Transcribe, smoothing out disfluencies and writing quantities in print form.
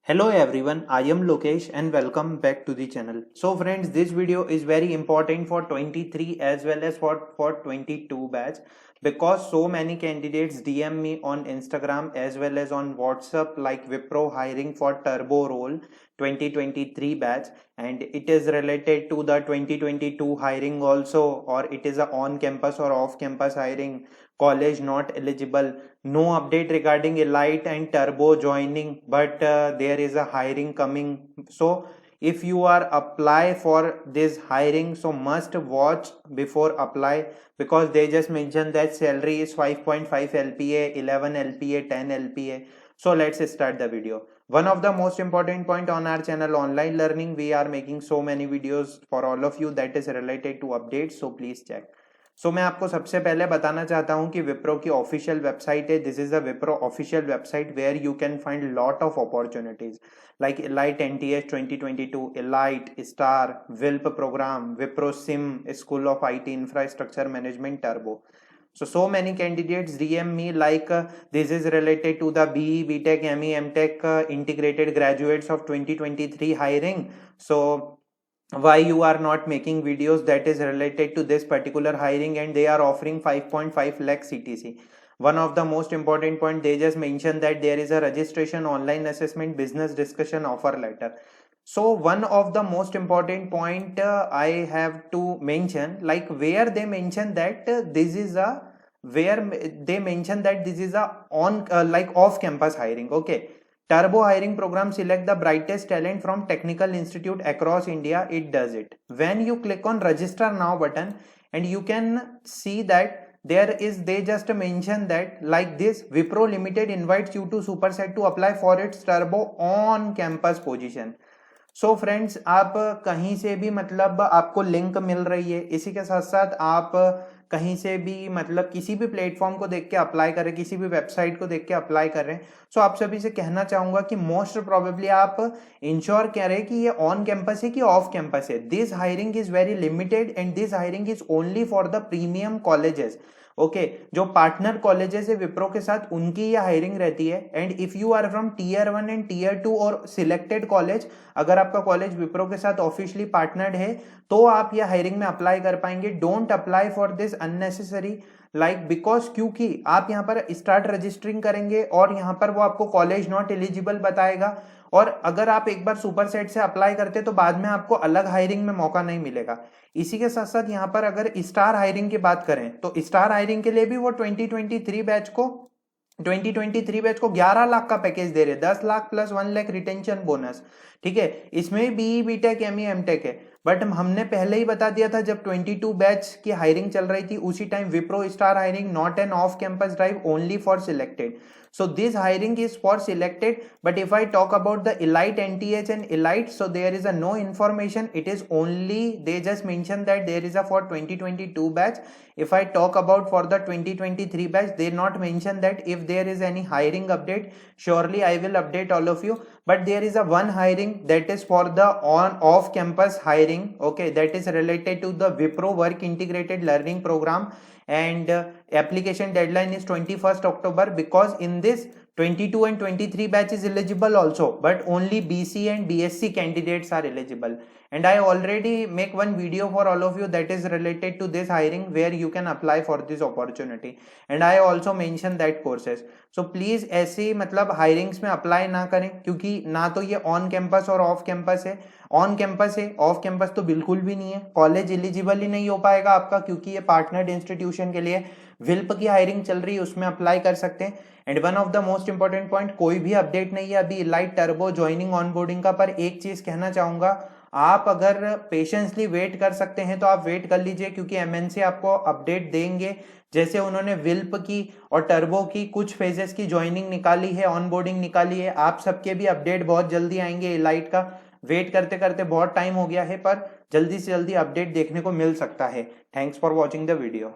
Hello everyone, I am Lokesh and welcome back to the channel. So friends, this video is very important for 23 as well as for 22 batch because so many candidates DM me on Instagram as well as on WhatsApp like Wipro hiring for turbo role 2023 batch, and it is related to the 2022 hiring also, or it is a on campus or off campus hiring, college not eligible. No update regarding elite and turbo joining, but there is a hiring coming. So if you are apply for this hiring, so must watch before apply, because they just mentioned that salary is 5.5 lpa, 11 lpa, 10 lpa. So let's start the video. One of the most important point on our channel online learning, we are making so many videos for all of you that is related to updates, so please check. मैं आपको सबसे पहले बताना चाहता हूं कि विप्रो की official website है. This is the Wipro official website where you can find lot of opportunities like elite NTS 2022, elite star, WILP program, Wipro SIM, school of IT infrastructure management, turbo. So many candidates DM me like this is related to the BE, BTech, ME, MTech integrated graduates of 2023 hiring. So why you are not making videos that is related to this particular hiring, and they are offering 5.5 lakh CTC. One of the most important point, they just mentioned that there is a registration, online assessment, business discussion, offer letter. So one of the most important point I have to mention, like where they mention that this is a on like off campus hiring. Okay, turbo hiring program, select the brightest talent from technical institute across India. It does it. When you click on register now button, and you can see that they just mention that like this, Wipro Limited invites you to Superset to apply for its turbo on campus position. So friends, आप कहीं से भी मतलब आपको link मिल रही है, इसी के साथ साथ आप कहीं से भी मतलब किसी भी प्लेटफॉर्म को देख के अप्लाई करें, किसी भी वेबसाइट को देख के अप्लाई कर रहे हैं. सो आप सभी से कहना चाहूंगा कि मोस्ट प्रोबेबली आप इंश्योर करें कि ये ऑन कैंपस है कि ऑफ कैंपस है. This hiring is very limited and this hiring is only for the premium colleges. Okay, जो पार्टनर कॉलेजेस है विप्रो के साथ, उनकी ये हायरिंग रहती है. And if you are from tier 1 and tier 2 और सिलेक्टेड कॉलेज, अगर आपका कॉलेज विप्रो के साथ ऑफिशियली पार्टनर्ड है, तो आप ये हायरिंग में अप्लाई कर पाएंगे. Don't apply for this unnecessary like because, क्योंकि आप यहाँ पर स्टार्ट रजिस्टरिंग करेंगे और यहाँ पर वो आपको कॉलेज नॉट एलिजिबल बताएगा, और अगर आप एक बार सुपरसेट से अप्लाई करते तो बाद में आपको अलग हायरिंग में मौका नहीं मिलेगा. इसी के साथ साथ यहाँ पर अगर स्टार हायरिंग की बात करें, तो स्टार हायरिंग के लिए भी वो 2023 बैच को 11 लाख का पैकेज दे रहे, 10 lakh plus 1 lakh retention bonus. ठीक है, इसमें बीई, बीटेक, एमई, एमटेक है. बट हमने पहले ही बता दिया था जब 22 बैच की हायरिंग चल रही थी, उसी time Wipro star hiring not an off campus drive, only for selected. So this hiring is for selected. But if I talk about the elite NTH and elite, so there is a no information. It is only, they just mentioned that there is a for 2022 batch. If I talk about for the 2023 batch, they not mention that if there is any hiring update, surely I will update all of you. But there is a one hiring that is for the on off campus hiring. Okay, that is related to the Wipro work integrated learning program, and application deadline is 21st October, because in this 22 and 23 batch is eligible also, but only BC and BSc candidates are eligible. And I already make one video for all of you that is related to this hiring, where you can apply for this opportunity, and I also mention that courses. So please ऐसे मतलब hirings में apply ना करें, क्योंकि ना तो ये on campus और ऑफ कैंपस है. ऑन कैंपस है, ऑफ कैंपस तो बिल्कुल भी नहीं है. कॉलेज एलिजिबल ही नहीं हो पाएगा आपका, क्योंकि ये पार्टनर्ड इंस्टीट्यूशन के लिए विल्प की हायरिंग चल रही है, उसमें अप्लाई कर सकते हैं. And one of the most important point, कोई भी अपडेट नहीं है अभी लाइट टर्बो ज्वाइनिंग ऑनबोर्डिंग का. पर एक चीज कहना चाहूंगा, आप अगर पेशेंसली वेट कर सकते हैं तो आप वेट कर लीजिए, क्योंकि एमएनसी आपको अपडेट देंगे. जैसे उन्होंने विल्प की और टर्बो की कुछ फेजेस की ज्वाइनिंग निकाली है, ऑनबोर्डिंग निकाली है, आप सबके भी अपडेट बहुत जल्दी आएंगे. एलाइट का वेट करते करते बहुत टाइम हो गया है, पर जल्दी से जल्दी अपडेट देखने को मिल सकता है. Thanks for watching the video.